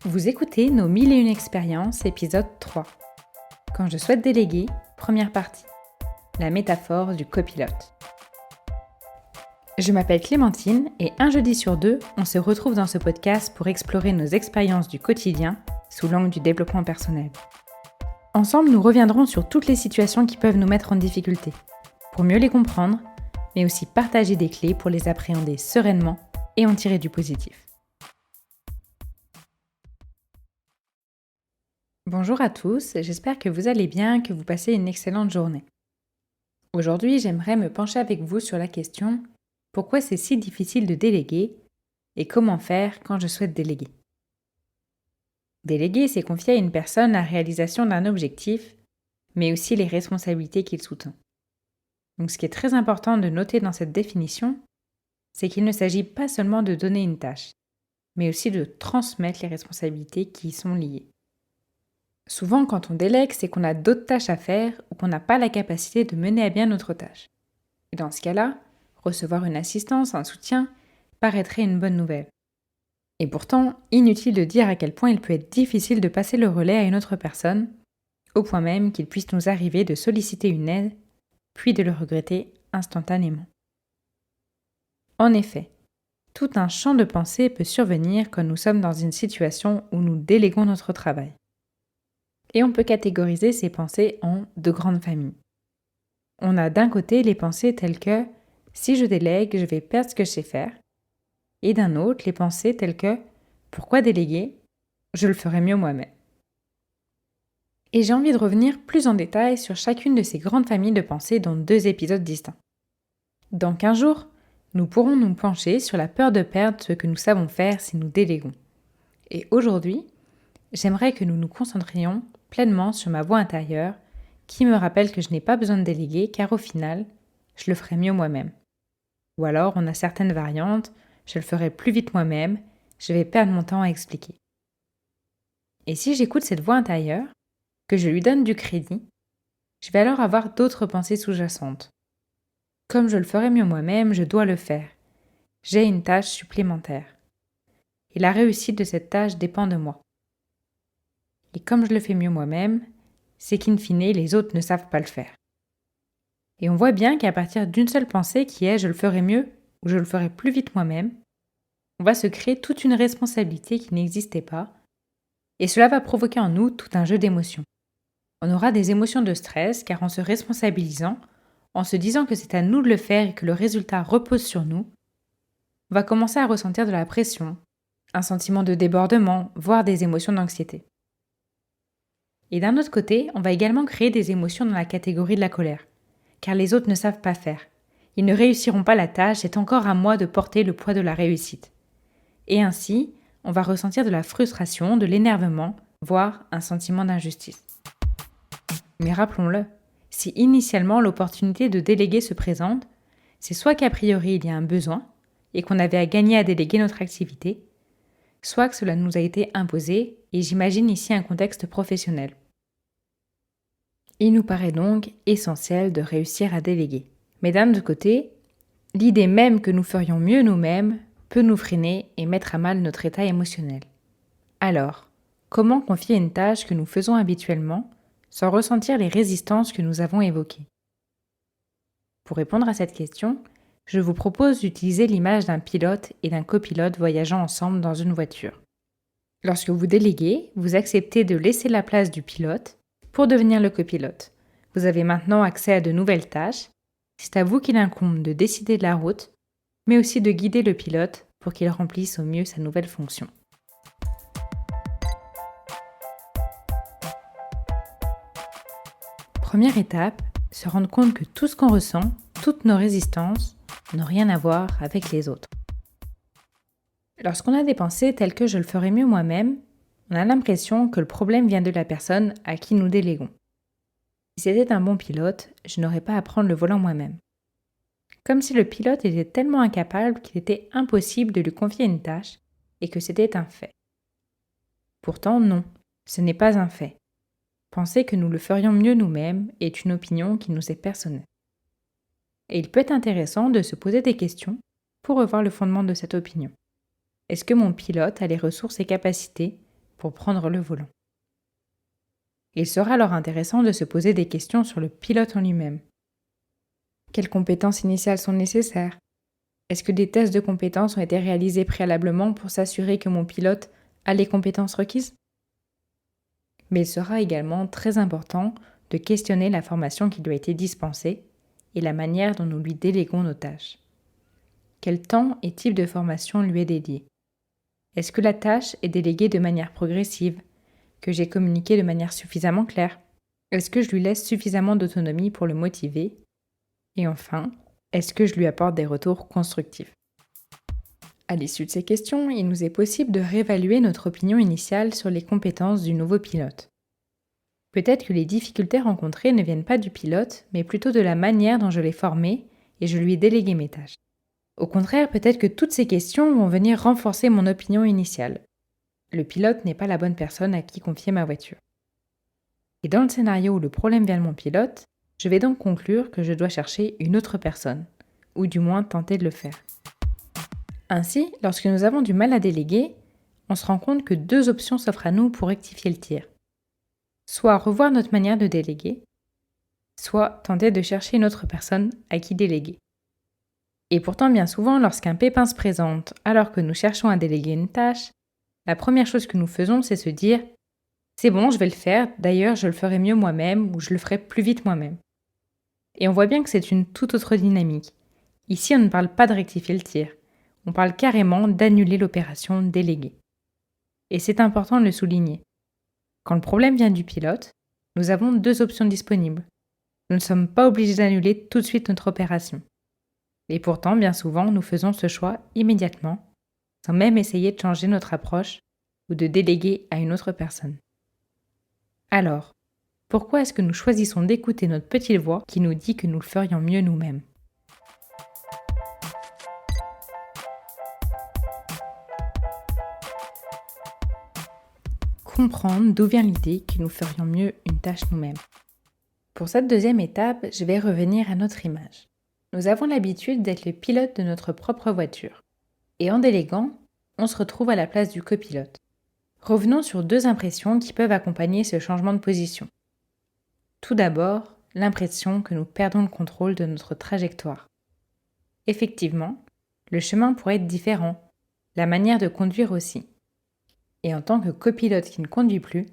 Vous écoutez Nos 1001 expériences, épisode 3. Quand je souhaite déléguer, première partie. La métaphore du copilote. Je m'appelle Clémentine et un jeudi sur deux, on se retrouve dans ce podcast pour explorer nos expériences du quotidien sous l'angle du développement personnel. Ensemble, nous reviendrons sur toutes les situations qui peuvent nous mettre en difficulté, pour mieux les comprendre, mais aussi partager des clés pour les appréhender sereinement et en tirer du positif. Bonjour à tous, j'espère que vous allez bien, que vous passez une excellente journée. Aujourd'hui, j'aimerais me pencher avec vous sur la question « Pourquoi c'est si difficile de déléguer et comment faire quand je souhaite déléguer ?» Déléguer, c'est confier à une personne la réalisation d'un objectif, mais aussi les responsabilités qu'il sous-tend. Donc ce qui est très important de noter dans cette définition, c'est qu'il ne s'agit pas seulement de donner une tâche, mais aussi de transmettre les responsabilités qui y sont liées. Souvent, quand on délègue, c'est qu'on a d'autres tâches à faire ou qu'on n'a pas la capacité de mener à bien notre tâche. Et dans ce cas-là, recevoir une assistance, un soutien, paraîtrait une bonne nouvelle. Et pourtant, inutile de dire à quel point il peut être difficile de passer le relais à une autre personne, au point même qu'il puisse nous arriver de solliciter une aide, puis de le regretter instantanément. En effet, tout un champ de pensée peut survenir quand nous sommes dans une situation où nous déléguons notre travail. Et on peut catégoriser ces pensées en deux grandes familles. On a d'un côté les pensées telles que « si je délègue, je vais perdre ce que je sais faire » et d'un autre les pensées telles que « pourquoi déléguer ? Je le ferai mieux moi-même ». Et j'ai envie de revenir plus en détail sur chacune de ces grandes familles de pensées dans deux épisodes distincts. Dans 15 jours, nous pourrons nous pencher sur la peur de perdre ce que nous savons faire si nous déléguons. Et aujourd'hui, j'aimerais que nous nous concentrions pleinement sur ma voix intérieure qui me rappelle que je n'ai pas besoin de déléguer car au final, je le ferai mieux moi-même. Ou alors, on a certaines variantes, je le ferai plus vite moi-même, je vais perdre mon temps à expliquer. Et si j'écoute cette voix intérieure, que je lui donne du crédit, je vais alors avoir d'autres pensées sous-jacentes. Comme je le ferai mieux moi-même, je dois le faire. J'ai une tâche supplémentaire. Et la réussite de cette tâche dépend de moi. Et comme je le fais mieux moi-même, c'est qu'in fine, les autres ne savent pas le faire. Et on voit bien qu'à partir d'une seule pensée qui est « je le ferai mieux » ou « je le ferai plus vite moi-même », on va se créer toute une responsabilité qui n'existait pas, et cela va provoquer en nous tout un jeu d'émotions. On aura des émotions de stress car en se responsabilisant, en se disant que c'est à nous de le faire et que le résultat repose sur nous, on va commencer à ressentir de la pression, un sentiment de débordement, voire des émotions d'anxiété. Et d'un autre côté, on va également créer des émotions dans la catégorie de la colère, car les autres ne savent pas faire. Ils ne réussiront pas la tâche, c'est encore à moi de porter le poids de la réussite. Et ainsi, on va ressentir de la frustration, de l'énervement, voire un sentiment d'injustice. Mais rappelons-le, si initialement l'opportunité de déléguer se présente, c'est soit qu'a priori il y a un besoin, et qu'on avait à gagner à déléguer notre activité, soit que cela nous a été imposé, et j'imagine ici un contexte professionnel. Il nous paraît donc essentiel de réussir à déléguer. Mais d'un autre côté, l'idée même que nous ferions mieux nous-mêmes peut nous freiner et mettre à mal notre état émotionnel. Alors, comment confier une tâche que nous faisons habituellement sans ressentir les résistances que nous avons évoquées ? Pour répondre à cette question, je vous propose d'utiliser l'image d'un pilote et d'un copilote voyageant ensemble dans une voiture. Lorsque vous déléguez, vous acceptez de laisser la place du pilote pour devenir le copilote. Vous avez maintenant accès à de nouvelles tâches. C'est à vous qu'il incombe de décider de la route, mais aussi de guider le pilote pour qu'il remplisse au mieux sa nouvelle fonction. Première étape, se rendre compte que tout ce qu'on ressent, toutes nos résistances, n'ont rien à voir avec les autres. Lorsqu'on a des pensées telles que « je le ferai mieux moi-même », on a l'impression que le problème vient de la personne à qui nous déléguons. Si c'était un bon pilote, je n'aurais pas à prendre le volant moi-même. Comme si le pilote était tellement incapable qu'il était impossible de lui confier une tâche et que c'était un fait. Pourtant, non, ce n'est pas un fait. Penser que nous le ferions mieux nous-mêmes est une opinion qui nous est personnelle. Et il peut être intéressant de se poser des questions pour revoir le fondement de cette opinion. Est-ce que mon pilote a les ressources et capacités pour prendre le volant. Il sera alors intéressant de se poser des questions sur le pilote en lui-même. Quelles compétences initiales sont nécessaires? Est-ce que des tests de compétences ont été réalisés préalablement pour s'assurer que mon pilote a les compétences requises? Mais il sera également très important de questionner la formation qui lui a été dispensée et la manière dont nous lui déléguons nos tâches. Quel temps et type de formation lui est dédié? Est-ce que la tâche est déléguée de manière progressive? Que j'ai communiqué de manière suffisamment claire? Est-ce que je lui laisse suffisamment d'autonomie pour le motiver? Et enfin, est-ce que je lui apporte des retours constructifs? À l'issue de ces questions, il nous est possible de réévaluer notre opinion initiale sur les compétences du nouveau pilote. Peut-être que les difficultés rencontrées ne viennent pas du pilote, mais plutôt de la manière dont je l'ai formé et je lui ai délégué mes tâches. Au contraire, peut-être que toutes ces questions vont venir renforcer mon opinion initiale. Le pilote n'est pas la bonne personne à qui confier ma voiture. Et dans le scénario où le problème vient de mon pilote, je vais donc conclure que je dois chercher une autre personne, ou du moins tenter de le faire. Ainsi, lorsque nous avons du mal à déléguer, on se rend compte que 2 options s'offrent à nous pour rectifier le tir. Soit revoir notre manière de déléguer, soit tenter de chercher une autre personne à qui déléguer. Et pourtant, bien souvent, lorsqu'un pépin se présente alors que nous cherchons à déléguer une tâche, la première chose que nous faisons, c'est se dire « c'est bon, je vais le faire, d'ailleurs je le ferai mieux moi-même ou je le ferai plus vite moi-même ». Et on voit bien que c'est une toute autre dynamique. Ici, on ne parle pas de rectifier le tir, on parle carrément d'annuler l'opération déléguée. Et c'est important de le souligner. Quand le problème vient du pilote, nous avons 2 options disponibles. Nous ne sommes pas obligés d'annuler tout de suite notre opération. Et pourtant, bien souvent, nous faisons ce choix immédiatement, sans même essayer de changer notre approche ou de déléguer à une autre personne. Alors, pourquoi est-ce que nous choisissons d'écouter notre petite voix qui nous dit que nous le ferions mieux nous-mêmes? Comprendre d'où vient l'idée que nous ferions mieux une tâche nous-mêmes. Pour cette deuxième étape, je vais revenir à notre image. Nous avons l'habitude d'être le pilote de notre propre voiture. Et en déléguant, on se retrouve à la place du copilote. Revenons sur 2 impressions qui peuvent accompagner ce changement de position. Tout d'abord, l'impression que nous perdons le contrôle de notre trajectoire. Effectivement, le chemin pourrait être différent, la manière de conduire aussi. Et en tant que copilote qui ne conduit plus,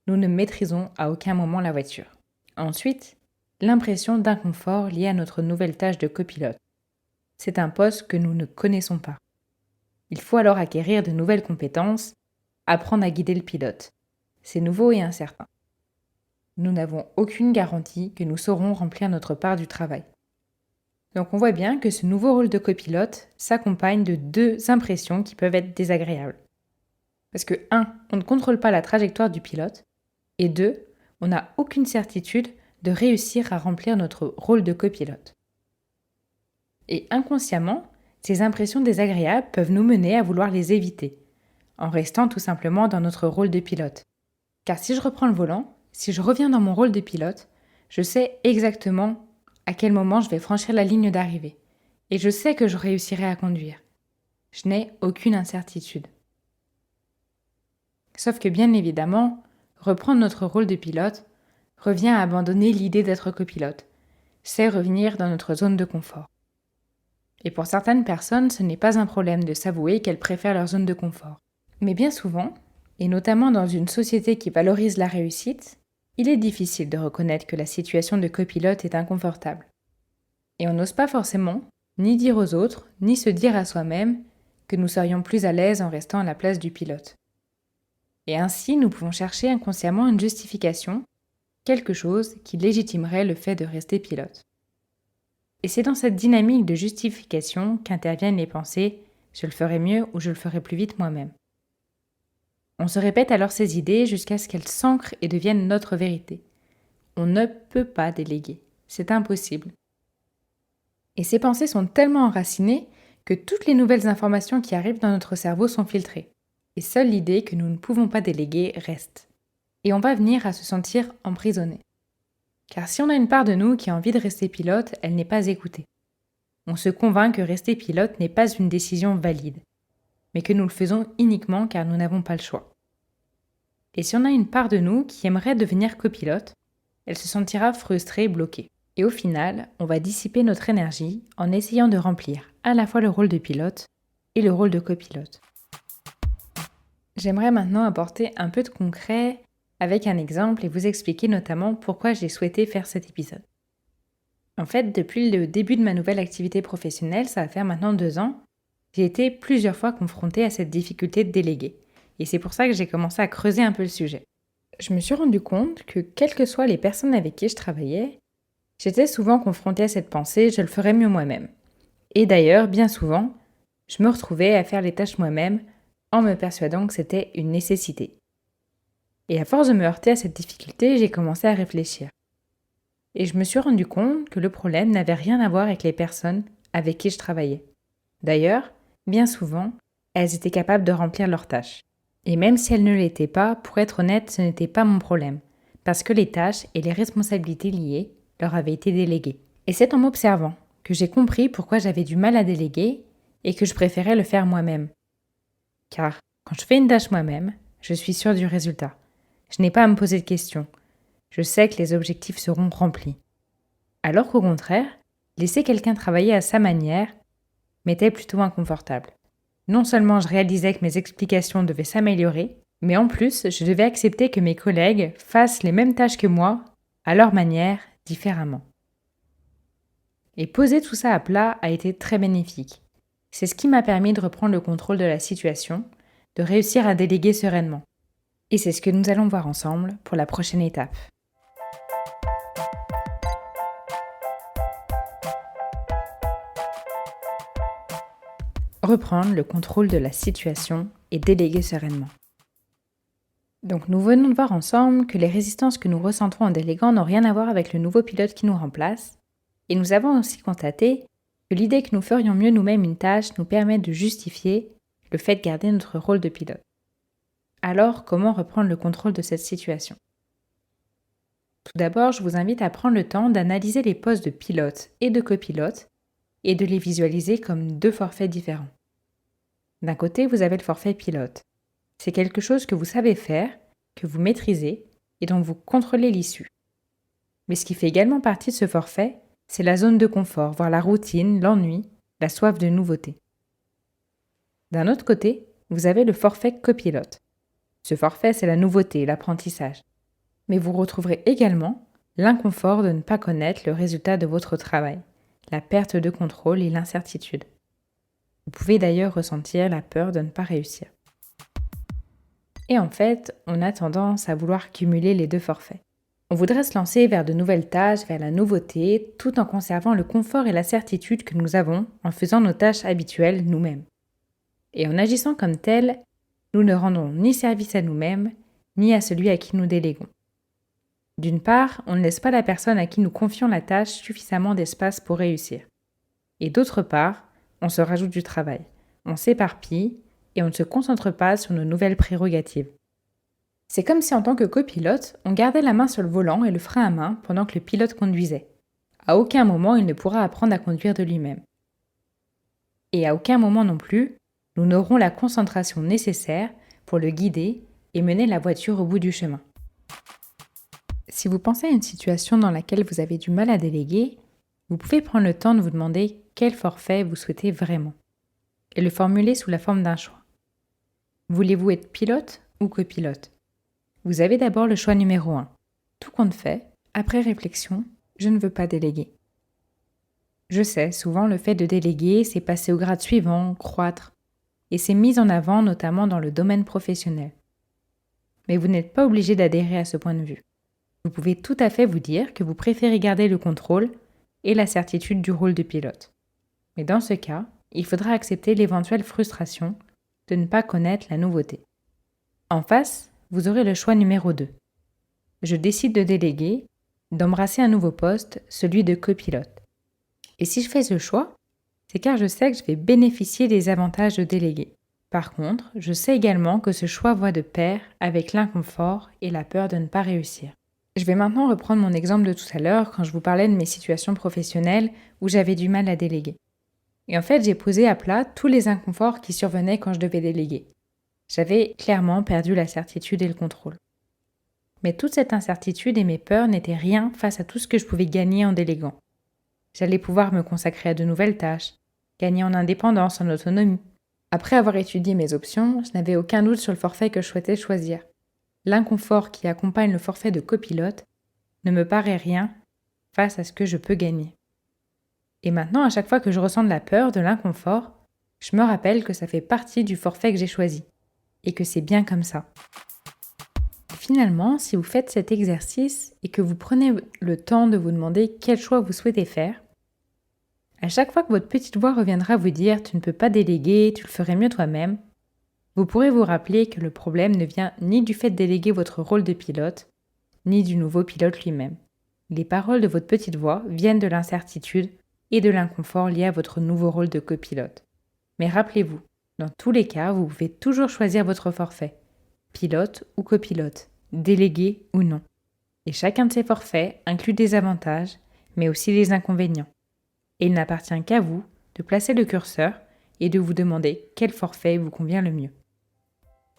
nous ne maîtrisons à aucun moment la voiture. Ensuite, l'impression d'inconfort liée à notre nouvelle tâche de copilote. C'est un poste que nous ne connaissons pas. Il faut alors acquérir de nouvelles compétences, apprendre à guider le pilote. C'est nouveau et incertain. Nous n'avons aucune garantie que nous saurons remplir notre part du travail. Donc on voit bien que ce nouveau rôle de copilote s'accompagne de 2 impressions qui peuvent être désagréables. Parce que 1, on ne contrôle pas la trajectoire du pilote, et 2, on n'a aucune certitude de réussir à remplir notre rôle de copilote. Et inconsciemment, ces impressions désagréables peuvent nous mener à vouloir les éviter, en restant tout simplement dans notre rôle de pilote. Car si je reprends le volant, si je reviens dans mon rôle de pilote, je sais exactement à quel moment je vais franchir la ligne d'arrivée. Et je sais que je réussirai à conduire. Je n'ai aucune incertitude. Sauf que bien évidemment, reprendre notre rôle de pilote revient à abandonner l'idée d'être copilote. C'est revenir dans notre zone de confort. Et pour certaines personnes, ce n'est pas un problème de s'avouer qu'elles préfèrent leur zone de confort. Mais bien souvent, et notamment dans une société qui valorise la réussite, il est difficile de reconnaître que la situation de copilote est inconfortable. Et on n'ose pas forcément, ni dire aux autres, ni se dire à soi-même que nous serions plus à l'aise en restant à la place du pilote. Et ainsi, nous pouvons chercher inconsciemment une justification, quelque chose qui légitimerait le fait de rester pilote. Et c'est dans cette dynamique de justification qu'interviennent les pensées « je le ferai mieux » ou « je le ferai plus vite moi-même ». On se répète alors ces idées jusqu'à ce qu'elles s'ancrent et deviennent notre vérité. On ne peut pas déléguer, c'est impossible. Et ces pensées sont tellement enracinées que toutes les nouvelles informations qui arrivent dans notre cerveau sont filtrées. Et seule l'idée que nous ne pouvons pas déléguer reste. Et on va venir à se sentir emprisonné. Car si on a une part de nous qui a envie de rester pilote, elle n'est pas écoutée. On se convainc que rester pilote n'est pas une décision valide, mais que nous le faisons uniquement car nous n'avons pas le choix. Et si on a une part de nous qui aimerait devenir copilote, elle se sentira frustrée, bloquée. Et au final, on va dissiper notre énergie en essayant de remplir à la fois le rôle de pilote et le rôle de copilote. J'aimerais maintenant apporter un peu de concret avec un exemple et vous expliquer notamment pourquoi j'ai souhaité faire cet épisode. En fait, depuis le début de ma nouvelle activité professionnelle, ça va faire maintenant 2 ans, j'ai été plusieurs fois confrontée à cette difficulté de déléguer. Et c'est pour ça que j'ai commencé à creuser un peu le sujet. Je me suis rendu compte que quelles que soient les personnes avec qui je travaillais, j'étais souvent confrontée à cette pensée « je le ferais mieux moi-même ». Et d'ailleurs, bien souvent, je me retrouvais à faire les tâches moi-même en me persuadant que c'était une nécessité. Et à force de me heurter à cette difficulté, j'ai commencé à réfléchir. Et je me suis rendu compte que le problème n'avait rien à voir avec les personnes avec qui je travaillais. D'ailleurs, bien souvent, elles étaient capables de remplir leurs tâches. Et même si elles ne l'étaient pas, pour être honnête, ce n'était pas mon problème, parce que les tâches et les responsabilités liées leur avaient été déléguées. Et c'est en m'observant que j'ai compris pourquoi j'avais du mal à déléguer et que je préférais le faire moi-même. Car quand je fais une tâche moi-même, je suis sûre du résultat. Je n'ai pas à me poser de questions. Je sais que les objectifs seront remplis. Alors qu'au contraire, laisser quelqu'un travailler à sa manière m'était plutôt inconfortable. Non seulement je réalisais que mes explications devaient s'améliorer, mais en plus, je devais accepter que mes collègues fassent les mêmes tâches que moi, à leur manière, différemment. Et poser tout ça à plat a été très bénéfique. C'est ce qui m'a permis de reprendre le contrôle de la situation, de réussir à déléguer sereinement. Et c'est ce que nous allons voir ensemble pour la prochaine étape. Reprendre le contrôle de la situation et déléguer sereinement. Donc nous venons de voir ensemble que les résistances que nous ressentons en déléguant n'ont rien à voir avec le nouveau pilote qui nous remplace, et nous avons aussi constaté que l'idée que nous ferions mieux nous-mêmes une tâche nous permet de justifier le fait de garder notre rôle de pilote. Alors, comment reprendre le contrôle de cette situation ? Tout d'abord, je vous invite à prendre le temps d'analyser les postes de pilote et de copilote et de les visualiser comme 2 forfaits différents. D'un côté, vous avez le forfait pilote. C'est quelque chose que vous savez faire, que vous maîtrisez et dont vous contrôlez l'issue. Mais ce qui fait également partie de ce forfait, c'est la zone de confort, voire la routine, l'ennui, la soif de nouveauté. D'un autre côté, vous avez le forfait copilote. Ce forfait, c'est la nouveauté, l'apprentissage. Mais vous retrouverez également l'inconfort de ne pas connaître le résultat de votre travail, la perte de contrôle et l'incertitude. Vous pouvez d'ailleurs ressentir la peur de ne pas réussir. Et en fait, on a tendance à vouloir cumuler les 2 forfaits. On voudrait se lancer vers de nouvelles tâches, vers la nouveauté, tout en conservant le confort et la certitude que nous avons en faisant nos tâches habituelles nous-mêmes. Et en agissant comme tel, nous ne rendons ni service à nous-mêmes, ni à celui à qui nous déléguons. D'une part, on ne laisse pas la personne à qui nous confions la tâche suffisamment d'espace pour réussir. Et d'autre part, on se rajoute du travail, on s'éparpille et on ne se concentre pas sur nos nouvelles prérogatives. C'est comme si en tant que copilote, on gardait la main sur le volant et le frein à main pendant que le pilote conduisait. À aucun moment, il ne pourra apprendre à conduire de lui-même. Et à aucun moment non plus, nous n'aurons la concentration nécessaire pour le guider et mener la voiture au bout du chemin. Si vous pensez à une situation dans laquelle vous avez du mal à déléguer, vous pouvez prendre le temps de vous demander quel forfait vous souhaitez vraiment et le formuler sous la forme d'un choix. Voulez-vous être pilote ou copilote ? Vous avez d'abord le choix numéro 1. Tout compte fait, après réflexion, je ne veux pas déléguer. Je sais, souvent le fait de déléguer, c'est passer au grade suivant, croître, et c'est mis en avant notamment dans le domaine professionnel. Mais vous n'êtes pas obligé d'adhérer à ce point de vue. Vous pouvez tout à fait vous dire que vous préférez garder le contrôle et la certitude du rôle de pilote. Mais dans ce cas, il faudra accepter l'éventuelle frustration de ne pas connaître la nouveauté. En face, vous aurez le choix numéro 2. Je décide de déléguer, d'embrasser un nouveau poste, celui de copilote. Et si je fais ce choix, c'est car je sais que je vais bénéficier des avantages de déléguer. Par contre, je sais également que ce choix va de pair avec l'inconfort et la peur de ne pas réussir. Je vais maintenant reprendre mon exemple de tout à l'heure quand je vous parlais de mes situations professionnelles où j'avais du mal à déléguer. Et en fait, j'ai posé à plat tous les inconforts qui survenaient quand je devais déléguer. J'avais clairement perdu la certitude et le contrôle. Mais toute cette incertitude et mes peurs n'étaient rien face à tout ce que je pouvais gagner en déléguant. J'allais pouvoir me consacrer à de nouvelles tâches, gagner en indépendance, en autonomie. Après avoir étudié mes options, je n'avais aucun doute sur le forfait que je souhaitais choisir. L'inconfort qui accompagne le forfait de copilote ne me paraît rien face à ce que je peux gagner. Et maintenant, à chaque fois que je ressens de la peur, de l'inconfort, je me rappelle que ça fait partie du forfait que j'ai choisi et que c'est bien comme ça. Finalement, si vous faites cet exercice et que vous prenez le temps de vous demander quel choix vous souhaitez faire, à chaque fois que votre petite voix reviendra vous dire « tu ne peux pas déléguer, tu le ferais mieux toi-même », vous pourrez vous rappeler que le problème ne vient ni du fait de déléguer votre rôle de pilote, ni du nouveau pilote lui-même. Les paroles de votre petite voix viennent de l'incertitude et de l'inconfort lié à votre nouveau rôle de copilote. Mais rappelez-vous, dans tous les cas, vous pouvez toujours choisir votre forfait, pilote ou copilote, délégué ou non. Et chacun de ces forfaits inclut des avantages, mais aussi des inconvénients. Et il n'appartient qu'à vous de placer le curseur et de vous demander quel forfait vous convient le mieux.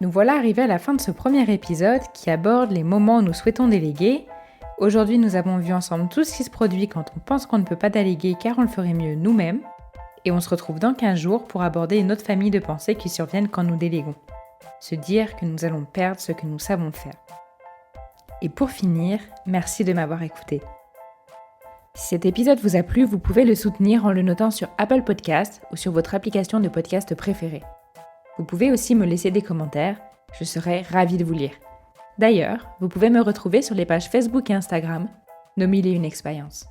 Nous voilà arrivés à la fin de ce premier épisode qui aborde les moments où nous souhaitons déléguer. Aujourd'hui, nous avons vu ensemble tout ce qui se produit quand on pense qu'on ne peut pas déléguer car on le ferait mieux nous-mêmes. Et on se retrouve dans 15 jours pour aborder une autre famille de pensées qui surviennent quand nous déléguons. Se dire que nous allons perdre ce que nous savons faire. Et pour finir, merci de m'avoir écouté. Si cet épisode vous a plu, vous pouvez le soutenir en le notant sur Apple Podcasts ou sur votre application de podcast préférée. Vous pouvez aussi me laisser des commentaires, je serai ravie de vous lire. D'ailleurs, vous pouvez me retrouver sur les pages Facebook et Instagram, nos 1001 expériences.